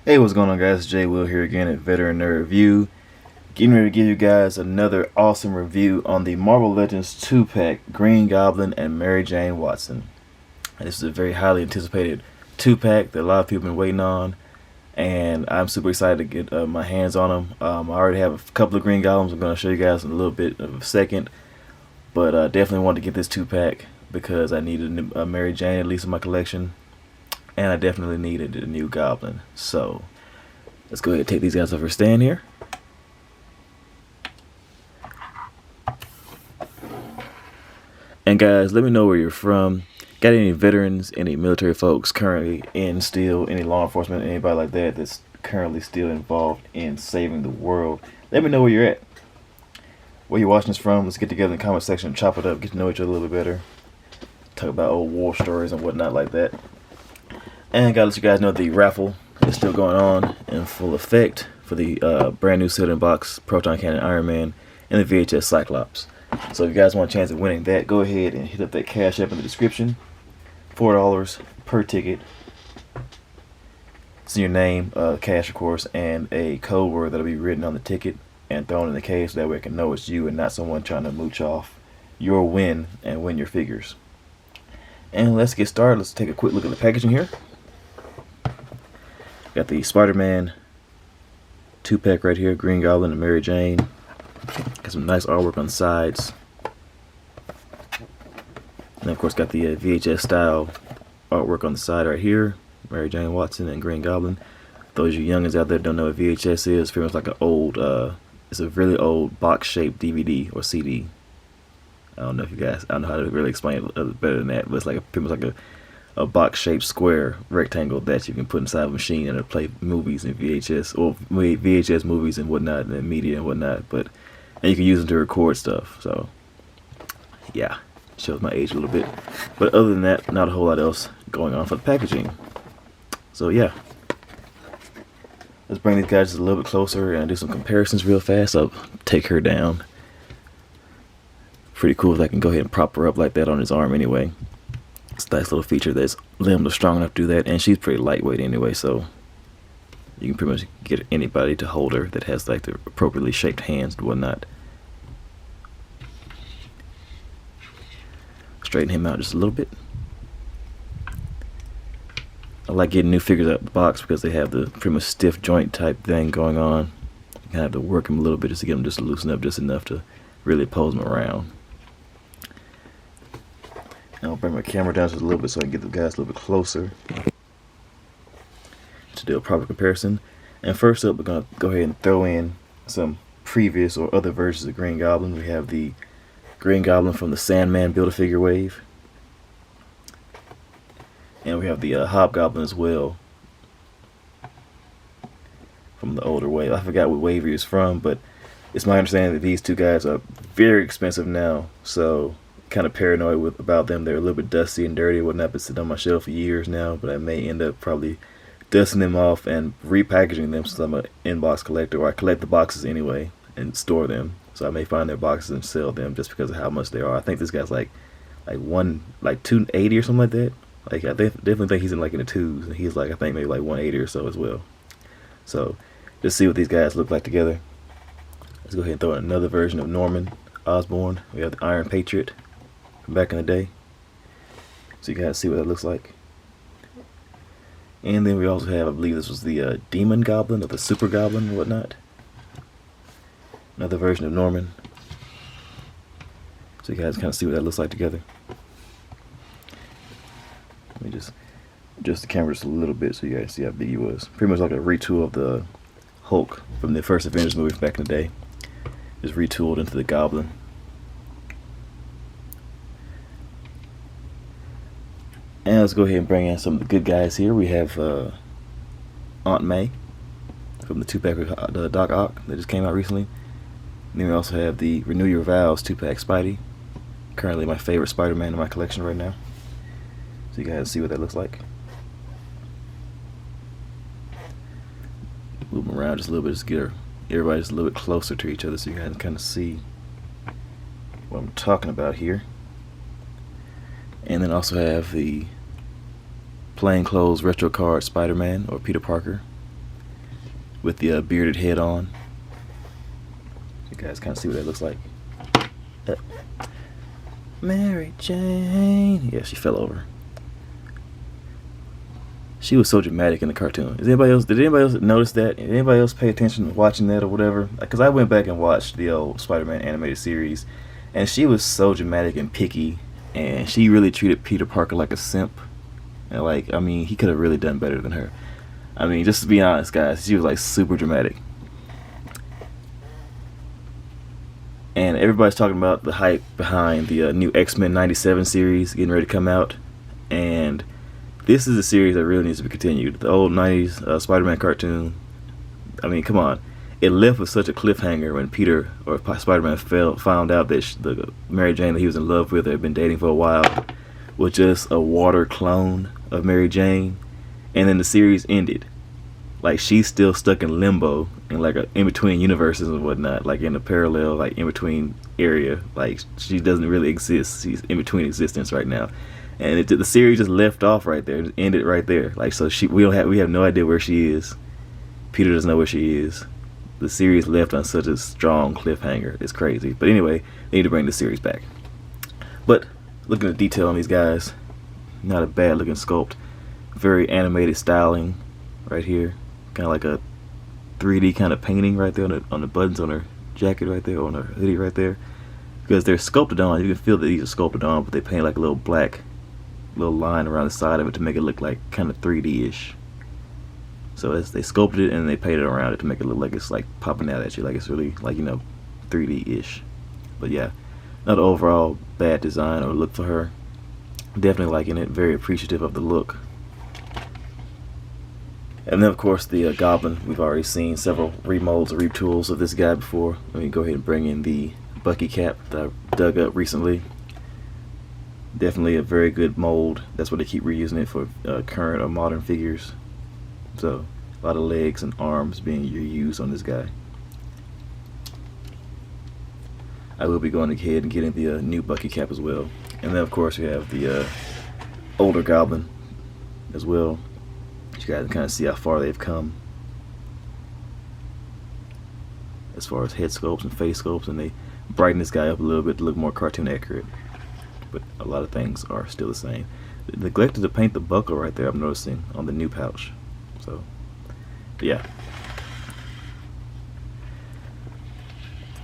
Hey, what's going on, guys? J Will here again at Veteran Nerd Review. Getting ready to give you guys another awesome review on the Marvel Legends 2-pack Green Goblin and Mary Jane Watson. And this is a very highly anticipated 2-pack that a lot of people have been waiting on, and I'm super excited to get my hands on them. I already have a couple of Green Goblins I'm going to show you guys in a little bit of a second, but definitely wanted to get this 2-pack because I needed a Mary Jane at least in my collection. And I definitely needed a new Goblin. So, let's go ahead and take these guys off their stand here. And guys, let me know where you're from. Got any veterans, any military folks currently in still, any law enforcement, anybody like that that's currently still involved in saving the world? Let me know where you're at. Where you're watching this from. Let's get together in the comment section, chop it up, get to know each other a little bit better. Talk about old war stories and whatnot like that. And gotta let you guys know the raffle is still going on in full effect for the brand new sealed in box Proton Cannon Iron Man and the VHS Cyclops. So if you guys want a chance of winning that, go ahead and hit up that Cash App in the description. $4 per ticket. It's your name, cash of course, and a code word that'll be written on the ticket and thrown in the case. That way I can know it's you and not someone trying to mooch off your win and win your figures. And let's get started. Let's take a quick look at the packaging here. Got the Spiderman 2-pack right here, Green Goblin and Mary Jane. Got some nice artwork on the sides. And of course got the VHS style artwork on the side right here. Mary Jane Watson and Green Goblin. Those of you youngins out there don't know what VHS is, pretty much like an old, it's a really old box-shaped DVD or CD. I don't know if you guys, I don't know how to really explain it better than that, but it's like pretty much like a box-shaped square rectangle that you can put inside a machine and it'll play movies and VHS, or VHS movies and whatnot, and media and whatnot. And you can use them to record stuff. So, yeah, shows my age a little bit. But other than that, not a whole lot else going on for the packaging. So, yeah. Let's bring these guys just a little bit closer and do some comparisons real fast. I'll take her down. Pretty cool if I can go ahead and prop her up like that on his arm anyway. It's a nice little feature that's limbs are strong enough to do that, and she's pretty lightweight anyway, so you can pretty much get anybody to hold her that has like the appropriately shaped hands and whatnot. Straighten him out just a little bit. I like getting new figures out of the box because they have the pretty much stiff joint type thing going on. You kind of have to work them a little bit just to get them just to loosen up just enough to really pose them around. I'll bring my camera down just a little bit so I can get the guys a little bit closer to do a proper comparison. And first up, we're going to go ahead and throw in some previous or other versions of Green Goblin. We have the Green Goblin from the Sandman Build-A-Figure wave. And we have the Hobgoblin as well from the older wave. I forgot what wave he was from, but it's my understanding that these two guys are very expensive now. So kind of paranoid about them. They're a little bit dusty and dirty and whatnot, been sitting on my shelf for years now, but I may end up probably dusting them off and repackaging them since I'm an in-box collector, or I collect the boxes anyway and store them. So I may find their boxes and sell them just because of how much they are. I think this guy's like $280 or something like that. Like I definitely think he's in the 2s, and he's like I think maybe like 180 or so as well. So just see what these guys look like together. Let's go ahead and throw in another version of Norman Osborn. We have the Iron Patriot from back in the day, so you guys see what that looks like. And then we also have, I believe this was the Demon Goblin or the Super Goblin and whatnot. Another version of Norman. So you guys kind of see what that looks like together. Let me just adjust the camera just a little bit so you guys see how big he was. Pretty much like a retool of the Hulk from the first Avengers movie back in the day. Just retooled into the Goblin. And let's go ahead and bring in some of the good guys here. We have Aunt May from the 2-pack with Doc Ock that just came out recently. And then we also have the Renew Your Vows 2-pack Spidey. Currently my favorite Spider-Man in my collection right now. So you guys see what that looks like. Move them around just a little bit, just get everybody just a little bit closer to each other so you guys can kind of see what I'm talking about here. And then also have the plainclothes retro card Spider-Man or Peter Parker with the bearded head on. You guys kind of see what that looks like. Mary Jane. Yeah, she fell over. She was so dramatic in the cartoon. Did anybody else notice that? Did anybody else pay attention to watching that or whatever? Because I went back and watched the old Spider-Man animated series, and she was so dramatic and picky, and she really treated Peter Parker like a simp. And like, I mean, he could have really done better than her. I mean, just to be honest, guys, she was like super dramatic. And everybody's talking about the hype behind the new X-Men '97 series getting ready to come out, and this is a series that really needs to be continued. The old '90s Spider-Man cartoon, I mean, come on. It left with such a cliffhanger when Peter, or Spider-Man, found out that the Mary Jane that he was in love with, had been dating for a while, was just a water clone of Mary Jane. And then the series ended. Like, she's still stuck in limbo, in like a in-between universes and whatnot, like in a parallel, like in-between area. Like, she doesn't really exist. She's in between existence right now. And the series just left off right there, just ended right there. Like, so we have no idea where she is. Peter doesn't know where she is. The series left on such a strong cliffhanger. It's crazy. But anyway, they need to bring the series back. But looking at the detail on these guys, not a bad looking sculpt. Very animated styling right here. Kind of like a 3D kind of painting right there on the buttons on her jacket right there, on her hoodie right there. Because they're sculpted on. You can feel that these are sculpted on, but they paint like a little black little line around the side of it to make it look like kind of 3D-ish. So they sculpted it and they painted around it to make it look like it's like popping out at you, like it's really like, you know, 3D-ish. But yeah, not overall bad design or look for her. Definitely liking it. Very appreciative of the look. And then of course the Goblin. We've already seen several remolds or retools of this guy before. Let me go ahead and bring in the Bucky cap that I dug up recently. Definitely a very good mold. That's why they keep reusing it for current or modern figures. So a lot of legs and arms being reused on this guy. I will be going ahead and getting the new Bucky cap as well. And then of course we have the older Goblin as well. You guys can kind of see how far they've come as far as head sculpts and face sculpts, and they brighten this guy up a little bit to look more cartoon accurate. But a lot of things are still the same. They neglected to paint the buckle right there, I'm noticing, on the new pouch. So, yeah.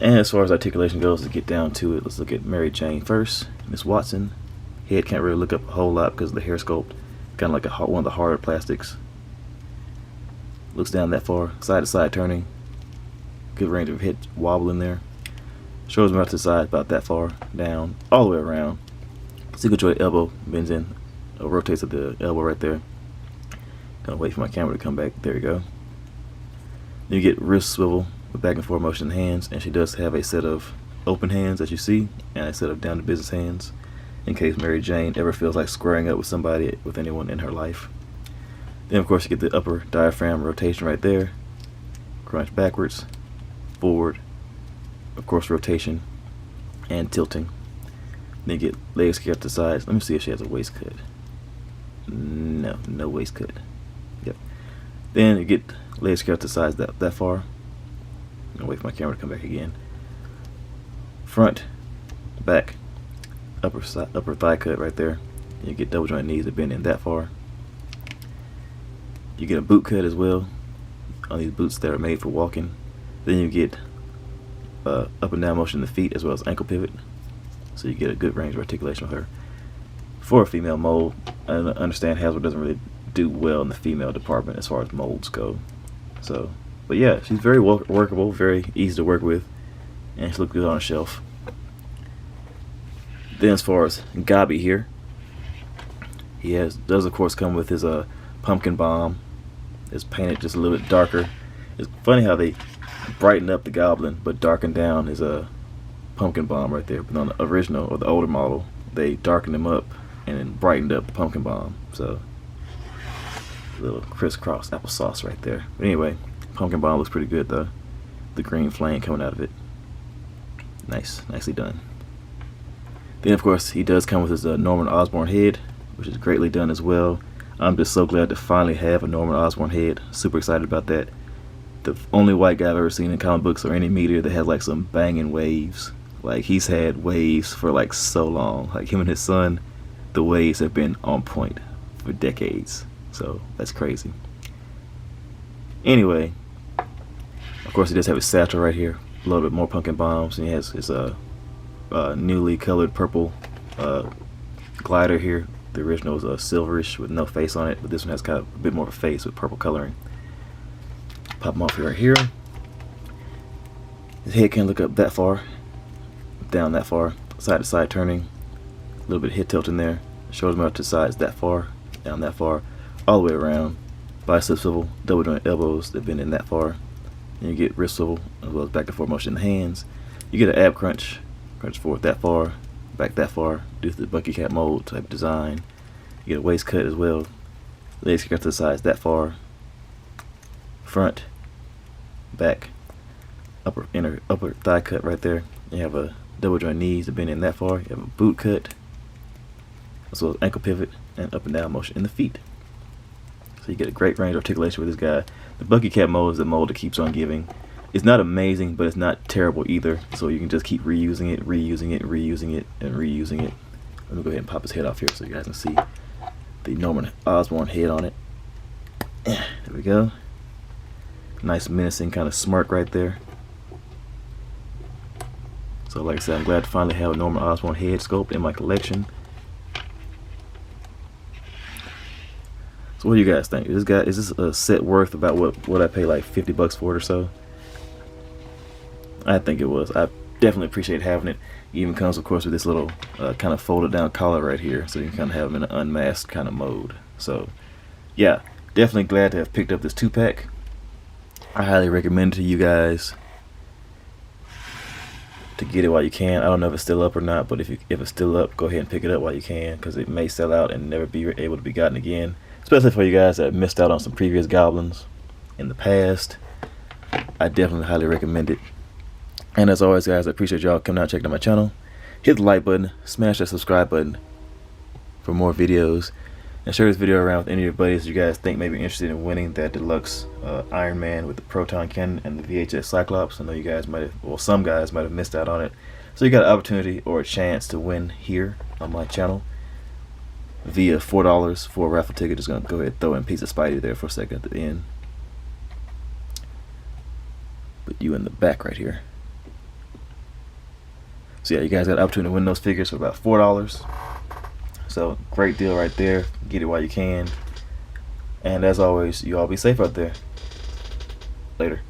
And as far as articulation goes, to get down to it, let's look at Mary Jane first. Miss Watson. Head can't really look up a whole lot because of the hair sculpt. Kind of like one of the harder plastics. Looks down that far, side to side turning. Good range of hit wobble in there. Shows me out to the side about that far down, all the way around. Single joint elbow bends in, rotates at the elbow right there. Gonna wait for my camera to come back. There you go. Then you get wrist swivel with back and forth motion in hands, and she does have a set of open hands as you see, and a set of down to business hands, in case Mary Jane ever feels like squaring up with somebody, with anyone in her life. Then of course you get the upper diaphragm rotation right there. Crunch backwards, forward, of course rotation, and tilting. Then you get legs kicked up to the sides. Let me see if she has a waist cut. No waist cut. Yep. Then you get legs kicked up to the sides that far. I'm gonna wait for my camera to come back again. Front, back, upper thigh cut right there. You get double joint knees that bend in that far. You get a boot cut as well on these boots that are made for walking. Then you get up and down motion in the feet as well as ankle pivot. So you get a good range of articulation with her. For a female mold, I understand Hasbro doesn't really do well in the female department as far as molds go. So, but yeah, she's very workable, very easy to work with, and she looks good on a shelf. Then as far as Gobby here, he does of course come with his pumpkin bomb. It's painted just a little bit darker. It's funny how they brighten up the Goblin but darken down his pumpkin bomb right there. But on the original or the older model, they darkened him up and then brightened up the pumpkin bomb. So a little crisscross applesauce right there. But anyway, pumpkin bomb looks pretty good though. The green flame coming out of it. Nicely done. Then of course he does come with his Norman Osborn head, which is greatly done as well. I'm just so glad to finally have a Norman Osborn head. Super excited about that. the only white guy I've ever seen in comic books or any media that has like some banging waves. Like, he's had waves for like so long. Like, him and his son, the waves have been on point for decades. So that's crazy. Anyway, of course he does have his satchel right here, a little bit more pumpkin bombs, and he has his newly colored purple glider here. The original was silverish with no face on it, but this one has kind of a bit more of a face with purple coloring. Pop him off right here. His head can't look up that far, down that far, side to side turning, a little bit of head tilt in there. Shoulders out to the sides that far, down that far, all the way around. Bicep swivel, double joint elbows that bend in that far. And you get wrist swivel as well as back and forth motion in the hands. You get an ab crunch, crunch forward that far, back that far, due to the bucky cap mold type design. You get a waist cut as well. Legs kick out to the sides that far. Front, back, upper thigh cut right there. You have a double joint knees that bend in that far. You have a boot cut, as well as ankle pivot and up and down motion in the feet. So you get a great range of articulation with this guy. The bucky cap mold is the mold that keeps on giving. It's not amazing, but it's not terrible either. So you can just keep reusing it, reusing it, reusing it, and reusing it. Let me go ahead and pop his head off here so you guys can see the Norman Osborn head on it. There we go. Nice menacing kind of smirk right there. So like I said, I'm glad to finally have a Norman Osborn head sculpt in my collection. So what do you guys think? Is this a set worth about what I pay like $50 for it or so? I think it was. I definitely appreciate having it. It even comes, of course, with this little kind of folded down collar right here, so you can kind of have them in an unmasked kind of mode. So yeah, definitely glad to have picked up this 2-pack. I highly recommend it to you guys to get it while you can. I don't know if it's still up or not, but if it's still up, go ahead and pick it up while you can, because it may sell out and never be able to be gotten again. Especially for you guys that missed out on some previous Goblins in the past. I definitely highly recommend it. And as always, guys, I appreciate y'all coming out and checking out my channel. Hit the like button, smash that subscribe button for more videos, and share this video around with any of your buddies you guys think may be interested in winning that deluxe Iron Man with the proton cannon and the VHS Cyclops. I know you guys might have, well, some guys might have missed out on it. So you got an opportunity or a chance to win here on my channel via $4 for a raffle ticket. Just gonna go ahead and throw in a piece of Spidey there for a second at the end. Put you in the back right here. So yeah, you guys got an opportunity to win those figures for about $4. So great deal right there. Get it while you can. And as always, you all be safe out there. Later.